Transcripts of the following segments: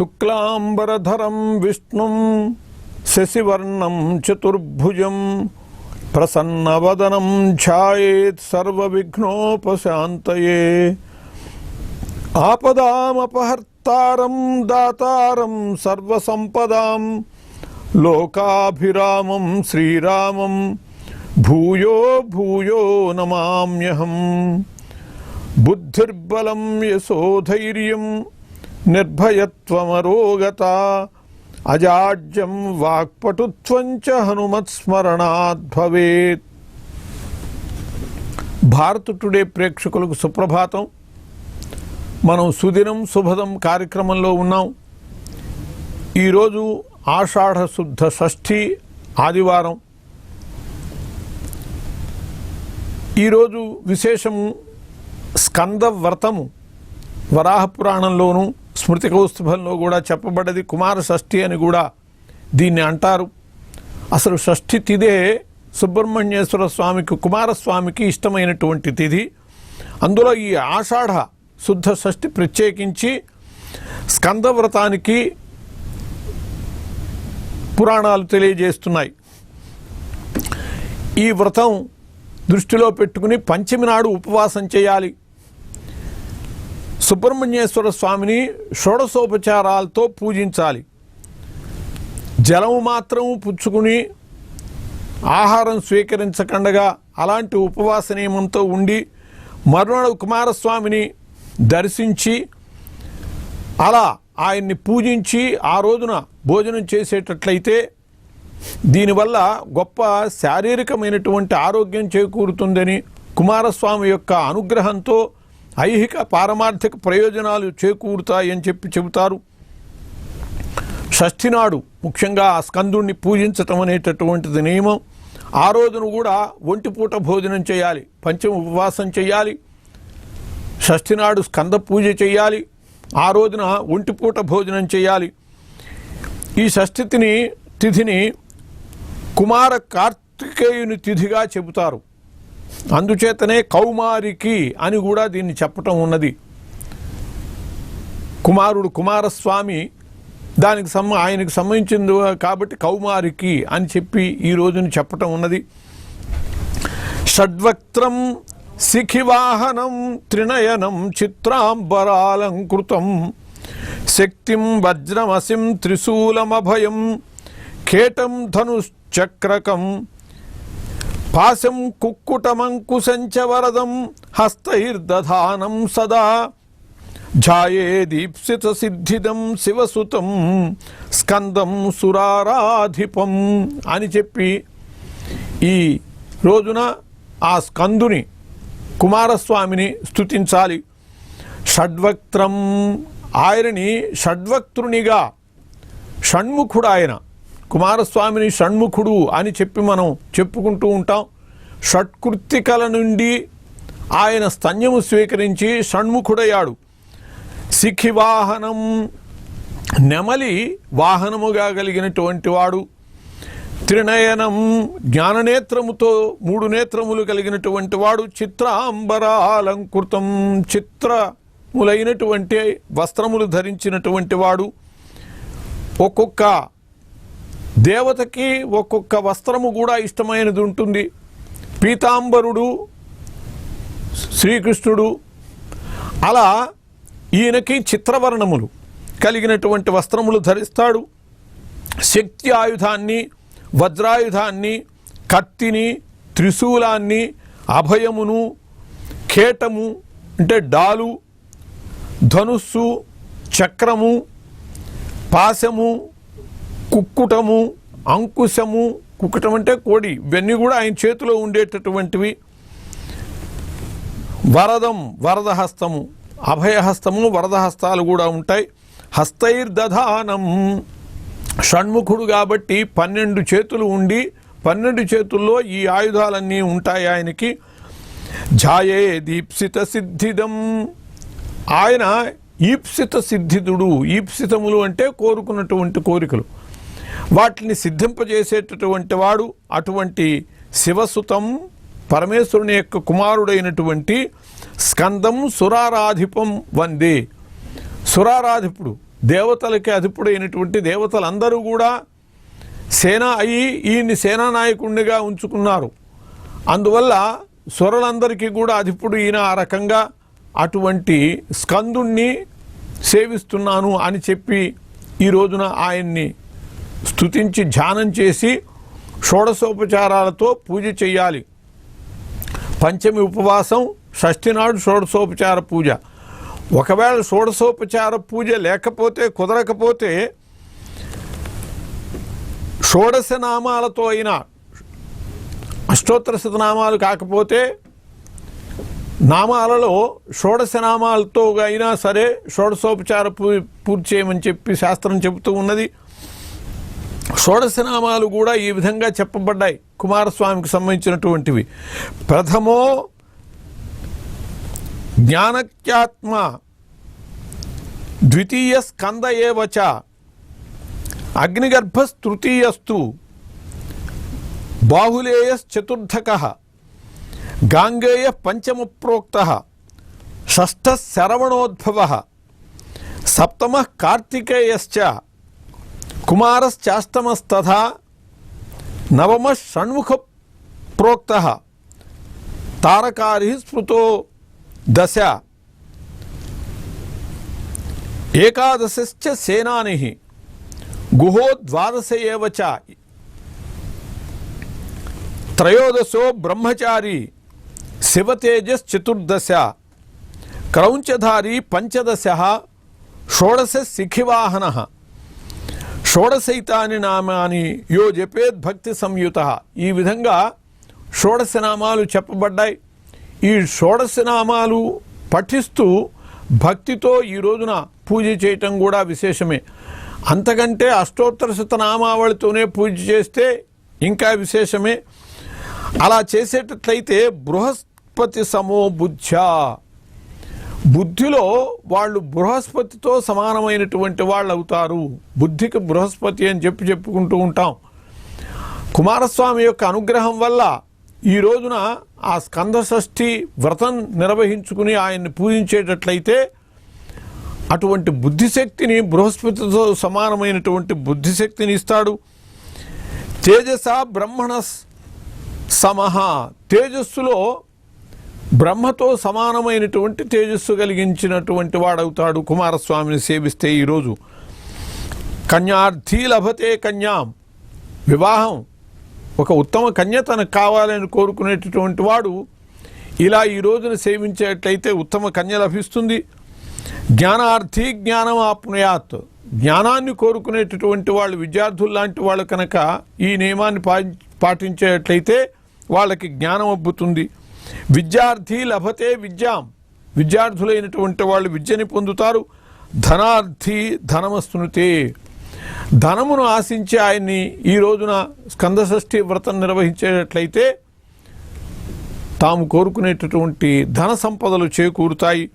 శుక్లాంబరధరం విష్ణుం శశివర్ణం చతుర్భుజం ప్రసన్నవదనం ఛాయేత్ సర్వవిఘ్నోపశాంతయే. ఆపదామపహర్తారం దాతారం సర్వసంపదాం లోకాభిరామం శ్రీరామం భూయో భూయో నమామ్యహం. బుద్ధిర్బలం యశోధైర్యం నిర్భయత్వమరోగత అజాడ్యం వాక్పటుత్వం చ హనుమత్స్మరణాత్ భవేత్. భారత్ టుడే ప్రేక్షకులకు సుప్రభాతం. మనం సుదినం శుభదం కార్యక్రమంలో ఉన్నాం. ఈరోజు ఆషాఢ శుద్ధ షష్ఠి ఆదివారం. ఈరోజు విశేషము స్కంద వ్రతము. వరాహ పురాణంలోను స్మృతి కౌస్తుభంలో కూడా చెప్పబడ్డది. కుమార షష్ఠి అని కూడా దీన్ని అంటారు. అసలు షష్ఠి తిథే సుబ్రహ్మణ్యేశ్వర స్వామికి కుమారస్వామికి ఇష్టమైనటువంటి తిథి. అందులో ఈ ఆషాఢ శుద్ధ షష్ఠి ప్రత్యేకించి స్కంద వ్రతానికి పురాణాలు తెలియజేస్తున్నాయి. ఈ వ్రతం దృష్టిలో పెట్టుకుని పంచమి నాడు ఉపవాసం చేయాలి. సుబ్రహ్మణ్యేశ్వర స్వామిని షోడశోపచారాలతో పూజించాలి. జలము మాత్రము పుచ్చుకుని ఆహారం స్వీకరించకుండగా అలాంటి ఉపవాస నియమంతో ఉండి మరునాడు కుమారస్వామిని దర్శించి అలా ఆయన్ని పూజించి ఆ రోజున భోజనం చేసేటట్లయితే దీనివల్ల గొప్ప శారీరకమైనటువంటి ఆరోగ్యం చేకూరుతుందని, కుమారస్వామి యొక్క అనుగ్రహంతో ఐహిక పారమార్థిక ప్రయోజనాలు చేకూరుతాయని చెబుతారు. షష్ఠి నాడు ముఖ్యంగా ఆ స్కందుణ్ణి పూజించటం అనేటటువంటిది నియమం. ఆ రోజున కూడా ఒంటిపూట భోజనం చేయాలి, పంచమ ఉపవాసం చేయాలి. షష్ఠి నాడు స్కంద పూజ చేయాలి, ఆ రోజున ఒంటిపూట భోజనం చేయాలి. ఈ షష్ఠి తిథిని కుమార కార్తికేయుని తిథిగా చెబుతారు. అందుచేతనే కౌమారికి అని కూడా దీన్ని చెప్పటం ఉన్నది. కుమారుడు కుమారస్వామి దానికి ఆయనకు సంబంధించింది కాబట్టి కౌమారికి అని చెప్పి ఈ రోజుని చెప్పటం ఉన్నది. షడ్వక్త్రం శిఖివాహనం త్రినయనం చిత్రాంబరాలంకృతం శక్తిం వజ్రమసిం త్రిశూలమభయం కేటం ధనుశ్చక్రకం పాశం కుక్కుటమంకుశంచ వరదం హస్తైర్దధానం సదా ఝాయే దీప్సిత సిద్ధిదం శివసుతం స్కందం సురారాధిపం అని చెప్పి ఈ రోజున ఆ స్కందుని కుమారస్వామిని స్తుతించాలి. షడ్వక్త్రం ఆయనని షడ్వక్త్రునిగా, షణ్ముఖుడు ఆయన కుమారస్వామిని షణ్ముఖుడు అని చెప్పి మనం చెప్పుకుంటూ ఉంటాం. షట్కృత్తికల నుండి ఆయన స్తన్యము స్వీకరించి షణ్ముఖుడయ్యాడు. శిఖివాహనం నెమలి వాహనముగా కలిగినటువంటి వాడు. త్రినయనం జ్ఞాననేత్రముతో 3 నేత్రములు కలిగినటువంటి వాడు. చిత్రాంబరాలంకృతం చిత్రములైనటువంటి వస్త్రములు ధరించినటువంటి వాడు. ఒక్కొక్క దేవతకి ఒక్కొక్క వస్త్రము కూడా ఇష్టమైనది ఉంటుంది. పీతాంబరుడు శ్రీకృష్ణుడు, అలా ఈయనకి చిత్రవర్ణములు కలిగినటువంటి వస్త్రములు ధరిస్తాడు. శక్తి ఆయుధాన్ని, వజ్రాయుధాన్ని, కత్తిని, త్రిశూలాన్ని, అభయమును, కేటము అంటే డాలు, ధనుస్సు, చక్రము, పాశము, కుక్కుటము, అంకుశము, కుక్కుటం అంటే కోడి, ఇవన్నీ కూడా ఆయన చేతిలో ఉండేటటువంటివి. వరదం వరదహస్తము, అభయహస్తము, వరదహస్తాలు కూడా ఉంటాయి. హస్తైర్దధానం షణ్ముఖుడు కాబట్టి 12 చేతులు ఉండి 12 చేతుల్లో ఈ ఆయుధాలన్నీ ఉంటాయి ఆయనకి. ఝాయే దీప్సిత సిద్ధిదం ఆయన ఈప్సిత సిద్ధిదుడు. ఈప్సితములు అంటే కోరుకున్నటువంటి కోరికలు, వాటిని సిద్ధింపజేసేటటువంటి వాడు. అటువంటి శివసుతం పరమేశ్వరుని యొక్క కుమారుడైనటువంటి స్కందం సురారాధిపం వందే. సురారాధిపుడు దేవతలకి అధిపుడైనటువంటి దేవతలందరూ కూడా సేన అయ్యి ఈయన్ని సేనానాయకుడిగా ఉంచుకున్నారు. అందువల్ల సురలందరికీ కూడా అధిపుడు ఈయన. ఆ రకంగా అటువంటి స్కందుణ్ణి సేవిస్తున్నాను అని చెప్పి ఈ రోజున ఆయన్ని స్తుతించి ధ్యానం చేసి షోడశోపచారాలతో పూజ చేయాలి. పంచమి ఉపవాసం, షష్ఠి నాడు షోడశోపచార పూజ. ఒకవేళ షోడశోపచార పూజ లేకపోతే, కుదరకపోతే షోడశ నామాలతో అయినా, అష్టోత్తర శతనామాలు కాకపోతే నామాలలో షోడశ నామాలతో అయినా సరే షోడశోపచార పూర్తి చేయమని చెప్పి శాస్త్రం చెబుతూ ఉన్నది. షోడశనామాలు కూడా ఈ విధంగా చెప్పబడ్డాయి కుమారస్వామికి సంబంధించినటువంటివి. ప్రథమో జ్ఞానక్యాత్మ, ద్వితీయ స్కంద ఏవచ, అగ్నిగర్భస్తృతీయస్తు, బాహులేయశ్చతుర్థకః, గాంగేయ పంచమ ప్రోక్తః, షష్ఠ శరవణోద్భవః, సప్తమః కార్తికేయశ్చ, కుమారశ్చాష్టమస్తథా, నవమ షణ్ముఖ ప్రోక్తః, తారకారి స్మృతో దశ, ఏకాదశశ్చ సేనానిః, గుహో ద్వాదశ ఏవ చ, త్రయోదశో బ్రహ్మచారి, శివతేజశ్చతుర్దశ, క్రౌంచధారి పంచదశః, షోడశ శిఖివాహనః, షోడశైతాని నామాని యో జపేద్ భక్తి సంయుతః. ఈ విధంగా షోడశనామాలు చెప్పబడ్డాయి. ఈ షోడశనామాలు పఠిస్తూ భక్తితో ఈ రోజున పూజ చేయటం కూడా విశేషమే. అంతకంటే అష్టోత్తర శతనామావళితోనే పూజ చేస్తే ఇంకా విశేషమే. అలా చేసేటట్లయితే బృహస్పతి సమో బుద్ధ్యా, బుద్ధిలో వాళ్ళు బృహస్పతితో సమానమైనటువంటి వాళ్ళు అవుతారు. బుద్ధికి బృహస్పతి అని చెప్పుకుంటూ ఉంటాం. కుమారస్వామి యొక్క అనుగ్రహం వల్ల ఈ రోజున ఆ స్కంద షష్ఠి వ్రతం నిర్వహించుకుని ఆయన్ని పూజించేటట్లయితే అటువంటి బుద్ధిశక్తిని, బృహస్పతితో సమానమైనటువంటి బుద్ధిశక్తిని ఇస్తాడు. తేజస బ్రహ్మణ సమహ, తేజస్సులో బ్రహ్మతో సమానమైనటువంటి తేజస్సు కలిగించినటువంటి వాడవుతాడు కుమారస్వామిని సేవిస్తే. ఈరోజు కన్యార్థీ లభతే కన్యాం, వివాహం ఒక ఉత్తమ కన్య తనకు కావాలని కోరుకునేటటువంటి వాడు ఇలా ఈ రోజున సేవించేట్లయితే ఉత్తమ కన్య లభిస్తుంది. జ్ఞానార్థీ జ్ఞానం ఆప్నుయాత్, జ్ఞానాన్ని కోరుకునేటటువంటి వాళ్ళు విద్యార్థులు లాంటి వాళ్ళు కనుక ఈ నియమాన్ని పాటించేట్లయితే వాళ్ళకి జ్ఞానం అబ్బుతుంది. విద్యార్థి లభతే విద్యాం, విద్యార్థులైనటువంటి వాళ్ళు విద్యని పొందుతారు. ధనార్థి ధనమస్నుతే, ధనమును ఆశించి ఆయన్ని ఈ రోజున స్కందషష్ఠి వ్రతం నిర్వహించేటట్లయితే తాము కోరుకునేటటువంటి ధన సంపదలు చేకూరుతాయి.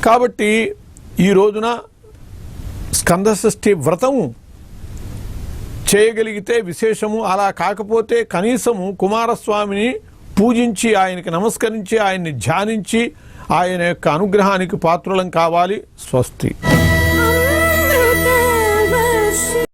కాబట్టి ఈ రోజున స్కందషష్ఠి వ్రతము చేయగలిగితే విశేషము. అలా కాకపోతే కనీసము కుమారస్వామిని పూజించి ఆయనకి నమస్కరించి ఆయన్ని ధ్యానించి ఆయన యొక్క అనుగ్రహానికి పాత్రులం కావాలి. స్వస్తి.